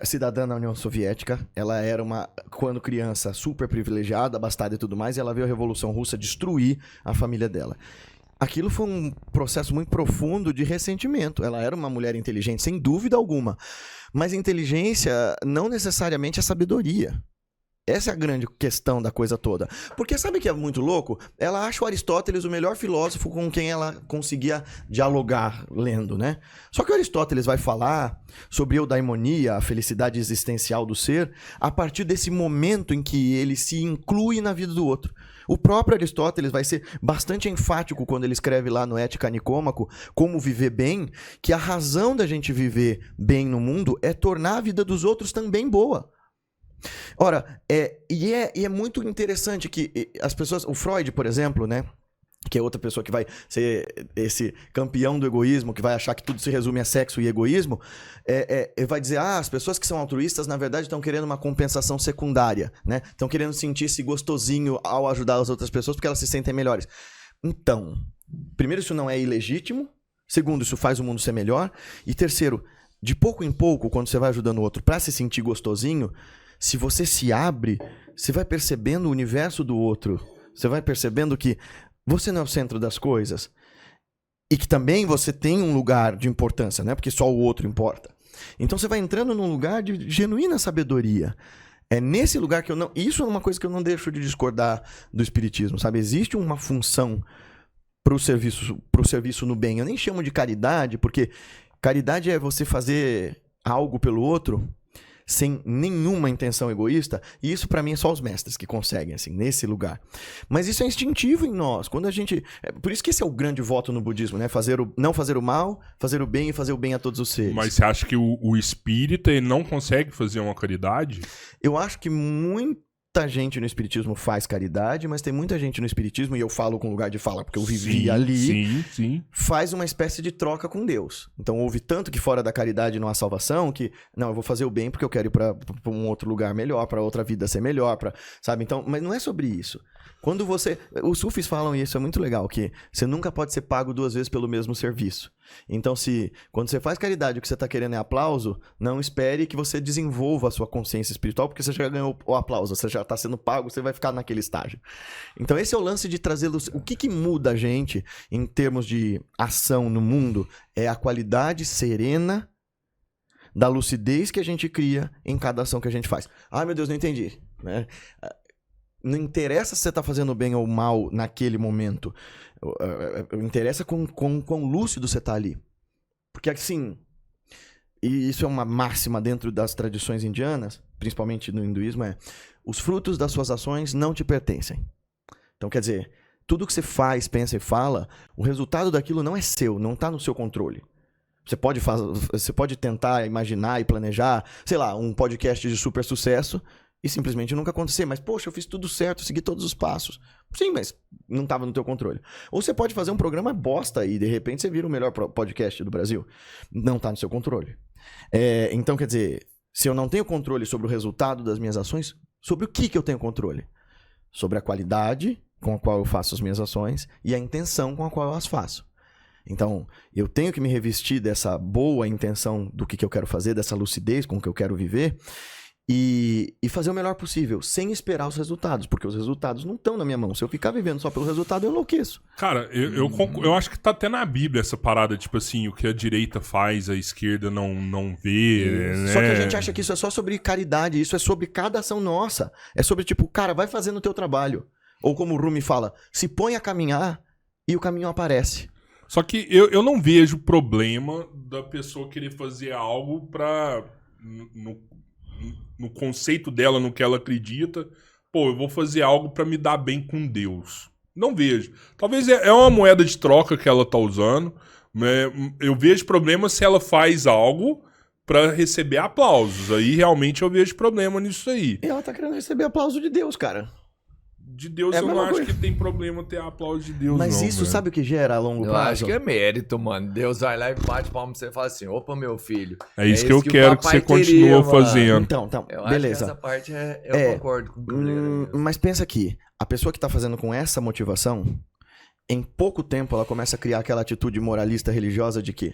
cidadã da União Soviética. Ela era quando criança, super privilegiada, abastada e tudo mais, e ela viu a Revolução Russa destruir a família dela. Aquilo foi um processo muito profundo de ressentimento. Ela era uma mulher inteligente, sem dúvida alguma. Mas inteligência não necessariamente é sabedoria. Essa é a grande questão da coisa toda. Porque sabe o que é muito louco? Ela acha o Aristóteles o melhor filósofo com quem ela conseguia dialogar lendo, né? Só que o Aristóteles vai falar sobre eudaimonia, a felicidade existencial do ser, a partir desse momento em que ele se inclui na vida do outro. O próprio Aristóteles vai ser bastante enfático quando ele escreve lá no Ética Nicômaco, Como Viver Bem, que a razão da gente viver bem no mundo é tornar a vida dos outros também boa. Ora, é muito interessante que as pessoas... O Freud, por exemplo, né? Que é outra pessoa que vai ser esse campeão do egoísmo, que vai achar que tudo se resume a sexo e egoísmo, vai dizer, as pessoas que são altruístas, na verdade, estão querendo uma compensação secundária, né? Estão querendo sentir-se gostosinho ao ajudar as outras pessoas porque elas se sentem melhores. Então, primeiro, isso não é ilegítimo. Segundo, isso faz o mundo ser melhor. E terceiro, de pouco em pouco, quando você vai ajudando o outro para se sentir gostosinho, se você se abre, você vai percebendo o universo do outro. Você vai percebendo que você não é o centro das coisas. E que também você tem um lugar de importância, não é porque só o outro importa. Então você vai entrando num lugar de genuína sabedoria. É nesse lugar que eu não... Isso é uma coisa que eu não deixo de discordar do espiritismo, sabe? Existe uma função pro serviço no bem. Eu nem chamo de caridade, porque caridade é você fazer algo pelo outro sem nenhuma intenção egoísta, e isso pra mim é só os mestres que conseguem, assim, nesse lugar. Mas isso é instintivo em nós, quando a gente... Por isso que esse é o grande voto no budismo, né? Não fazer o mal, fazer o bem e fazer o bem a todos os seres. Mas você acha que o espírita ele não consegue fazer uma caridade? Eu acho que muita gente no espiritismo faz caridade, mas tem muita gente no espiritismo, e eu falo com lugar de fala porque eu vivi ali, faz uma espécie de troca com Deus. Então houve tanto que fora da caridade não há salvação, que não, eu vou fazer o bem porque eu quero ir para um outro lugar melhor, para outra vida ser melhor, sabe? Então, mas não é sobre isso. Quando você... Os sufis falam isso, é muito legal, que você nunca pode ser pago 2 vezes pelo mesmo serviço. Então, quando você faz caridade, o que você está querendo é aplauso, não espere que você desenvolva a sua consciência espiritual, porque você já ganhou o aplauso, você já está sendo pago, você vai ficar naquele estágio. Então, esse é o lance de trazer... O que muda a gente em termos de ação no mundo é a qualidade serena da lucidez que a gente cria em cada ação que a gente faz. Ai, meu Deus, não entendi, né? Não interessa se você está fazendo bem ou mal naquele momento. Interessa com quão lúcido você está ali. Porque assim, e isso é uma máxima dentro das tradições indianas, principalmente no hinduísmo, os frutos das suas ações não te pertencem. Então quer dizer, tudo que você faz, pensa e fala, o resultado daquilo não é seu, não está no seu controle. Você pode tentar imaginar e planejar, sei lá, um podcast de super sucesso e simplesmente nunca acontecer. Mas, poxa, eu fiz tudo certo, eu segui todos os passos. Sim, mas não estava no teu controle. Ou você pode fazer um programa bosta e, de repente, você vira o melhor podcast do Brasil. Não está no seu controle. Então, quer dizer, se eu não tenho controle sobre o resultado das minhas ações, sobre o que eu tenho controle? Sobre a qualidade com a qual eu faço as minhas ações e a intenção com a qual eu as faço. Então, eu tenho que me revestir dessa boa intenção do que eu quero fazer, dessa lucidez com que eu quero viver, e fazer o melhor possível, sem esperar os resultados, porque os resultados não estão na minha mão. Se eu ficar vivendo só pelo resultado, eu enlouqueço. Cara, eu acho que tá até na Bíblia essa parada, tipo assim, o que a direita faz, a esquerda não vê, né? Só que a gente acha que isso é só sobre caridade, isso é sobre cada ação nossa. É sobre, tipo, cara, vai fazendo o teu trabalho. Ou como o Rumi fala, se põe a caminhar e o caminho aparece. Só que eu não vejo problema da pessoa querer fazer algo pra... No conceito dela, no que ela acredita, eu vou fazer algo pra me dar bem com Deus. Não vejo. Talvez é uma moeda de troca que ela tá usando. Eu vejo problema se ela faz algo pra receber aplausos. Aí realmente eu vejo problema nisso aí. E ela tá querendo receber aplauso de Deus, cara. De Deus eu não acho que tem problema ter aplauso de Deus, mas não, isso sabe o que gera a longo prazo? Eu acho que é mérito, mano. Deus vai lá e bate palma pra você e fala assim, opa, meu filho. É isso que eu quero que você continue fazendo. Então, eu beleza. Acho que essa parte eu concordo com o Bruno. Mas pensa aqui, a pessoa que tá fazendo com essa motivação, em pouco tempo ela começa a criar aquela atitude moralista religiosa de que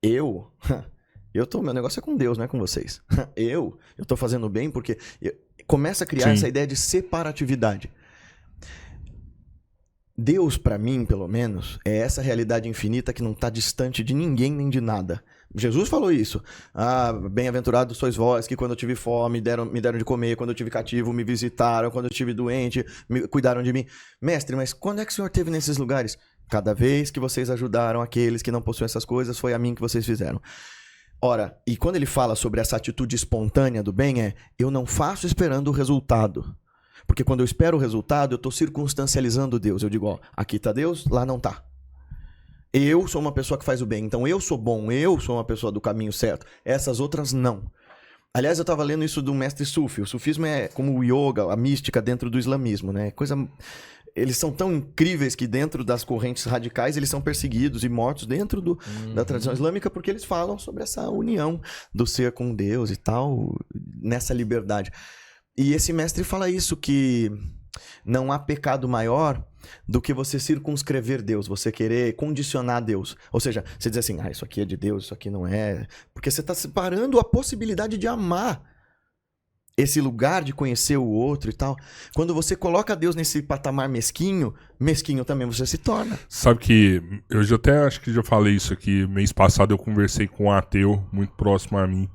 eu Meu negócio é com Deus, não é com vocês. Eu tô fazendo bem porque começa a criar essa ideia de separatividade. Deus, pra mim, pelo menos, é essa realidade infinita que não tá distante de ninguém nem de nada. Jesus falou isso. Bem-aventurados sois vós, que quando eu tive fome, me deram de comer, quando eu tive cativo, me visitaram, quando eu tive doente, cuidaram de mim. Mestre, mas quando é que o Senhor esteve nesses lugares? Cada vez que vocês ajudaram aqueles que não possuem essas coisas, foi a mim que vocês fizeram. Ora, e quando ele fala sobre essa atitude espontânea do bem, eu não faço esperando o resultado. Porque quando eu espero o resultado, eu estou circunstancializando Deus. Eu digo, aqui está Deus, lá não está. Eu sou uma pessoa que faz o bem, então eu sou bom, eu sou uma pessoa do caminho certo. Essas outras não. Aliás, eu estava lendo isso do mestre Sufi. O sufismo é como o yoga, a mística dentro do islamismo, né? Eles são tão incríveis que dentro das correntes radicais eles são perseguidos e mortos dentro da tradição islâmica porque eles falam sobre essa união do ser com Deus e tal, nessa liberdade. E esse mestre fala isso, que não há pecado maior do que você circunscrever Deus, você querer condicionar Deus. Ou seja, você diz assim, isso aqui é de Deus, isso aqui não é. Porque você está separando a possibilidade de amar esse lugar, de conhecer o outro e tal. Quando você coloca Deus nesse patamar mesquinho também você se torna. Sabe que eu já até acho que já falei isso aqui, mês passado eu conversei com um ateu muito próximo a mim.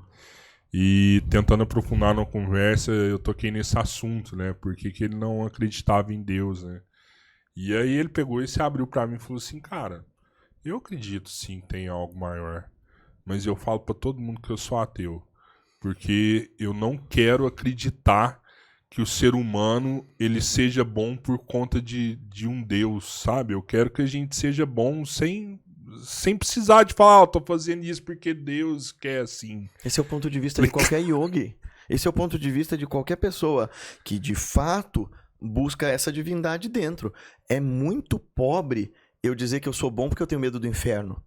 E tentando aprofundar na conversa, eu toquei nesse assunto, né? Porque que ele não acreditava em Deus, né? E aí ele pegou e se abriu pra mim e falou assim, cara, eu acredito sim que tem algo maior, mas eu falo pra todo mundo que eu sou ateu, porque eu não quero acreditar que o ser humano ele seja bom por conta de um Deus, sabe? Eu quero que a gente seja bom sem precisar de falar, tô fazendo isso porque Deus quer assim. Esse é o ponto de vista de qualquer yogi. Esse é o ponto de vista de qualquer pessoa que, de fato, busca essa divindade dentro. É muito pobre eu dizer que eu sou bom porque eu tenho medo do inferno.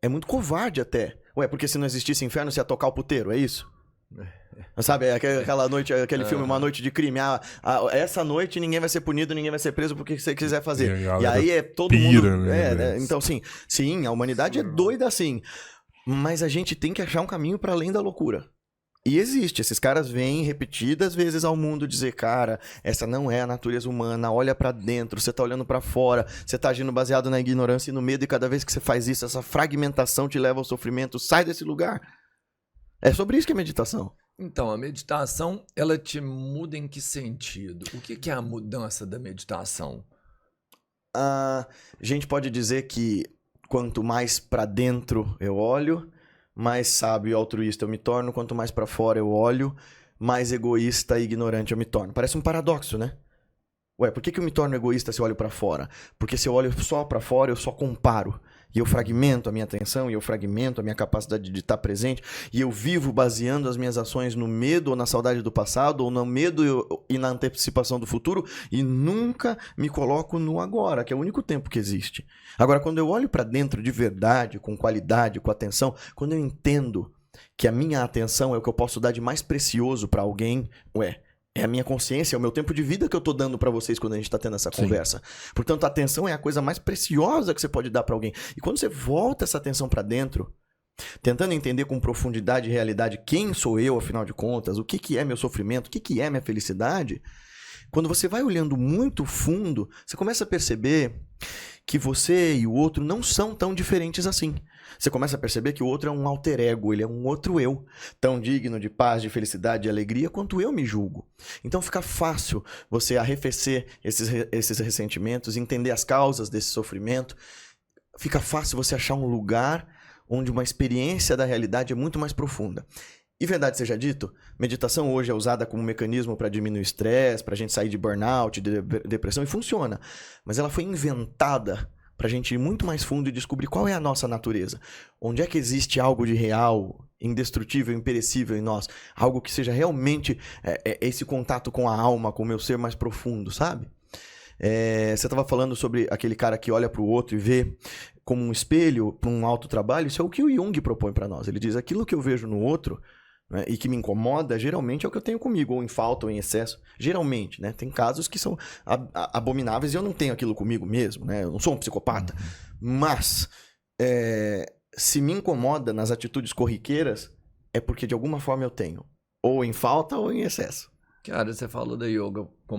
É muito covarde até. Porque se não existisse inferno, você ia tocar o puteiro, é isso? Sabe, aquela noite, aquele filme Uma Noite de Crime. Essa noite ninguém vai ser punido, ninguém vai ser preso porque você quiser fazer. E aí é todo mundo. Né? Então, sim, a humanidade é doida assim. Mas a gente tem que achar um caminho para além da loucura. E existe. Esses caras vêm repetidas vezes ao mundo dizer, cara, essa não é a natureza humana, olha pra dentro, você tá olhando pra fora, você tá agindo baseado na ignorância e no medo, e cada vez que você faz isso, essa fragmentação te leva ao sofrimento, sai desse lugar. É sobre isso que é meditação. Então, a meditação, ela te muda em que sentido? O que é a mudança da meditação? A gente pode dizer que quanto mais pra dentro eu olho, mais sábio e altruísta eu me torno. Quanto mais pra fora eu olho, mais egoísta e ignorante eu me torno. Parece um paradoxo, né? Por que eu me torno egoísta se eu olho pra fora? Porque se eu olho só pra fora, eu só comparo. E eu fragmento a minha atenção, e eu fragmento a minha capacidade de estar presente, e eu vivo baseando as minhas ações no medo ou na saudade do passado, ou no medo e na antecipação do futuro, e nunca me coloco no agora, que é o único tempo que existe. Agora, quando eu olho para dentro de verdade, com qualidade, com atenção, quando eu entendo que a minha atenção é o que eu posso dar de mais precioso para alguém, é a minha consciência, é o meu tempo de vida que eu tô dando pra vocês quando a gente tá tendo essa conversa. Portanto, a atenção é a coisa mais preciosa que você pode dar pra alguém. E quando você volta essa atenção pra dentro, tentando entender com profundidade e realidade quem sou eu, afinal de contas, o que é meu sofrimento, o que é minha felicidade, quando você vai olhando muito fundo, você começa a perceber que você e o outro não são tão diferentes assim. Você começa a perceber que o outro é um alter ego, ele é um outro eu, tão digno de paz, de felicidade e alegria quanto eu me julgo. Então fica fácil você arrefecer esses ressentimentos, entender as causas desse sofrimento. Fica fácil você achar um lugar onde uma experiência da realidade é muito mais profunda. E verdade seja dito, meditação hoje é usada como mecanismo para diminuir o estresse, para a gente sair de burnout, de depressão, e funciona. Mas ela foi inventada para a gente ir muito mais fundo e descobrir qual é a nossa natureza. Onde é que existe algo de real, indestrutível, imperecível em nós? Algo que seja realmente esse contato com a alma, com o meu ser mais profundo, sabe? Você estava falando sobre aquele cara que olha para o outro e vê como um espelho para um autotrabalho. Isso é o que o Jung propõe para nós. Ele diz, aquilo que eu vejo no outro, né, e que me incomoda, geralmente é o que eu tenho comigo, ou em falta, ou em excesso. Geralmente, né? Tem casos que são abomináveis e eu não tenho aquilo comigo mesmo, né? Eu não sou um psicopata. Mas se me incomoda nas atitudes corriqueiras, é porque de alguma forma eu tenho. Ou em falta ou em excesso. Cara, você falou da yoga como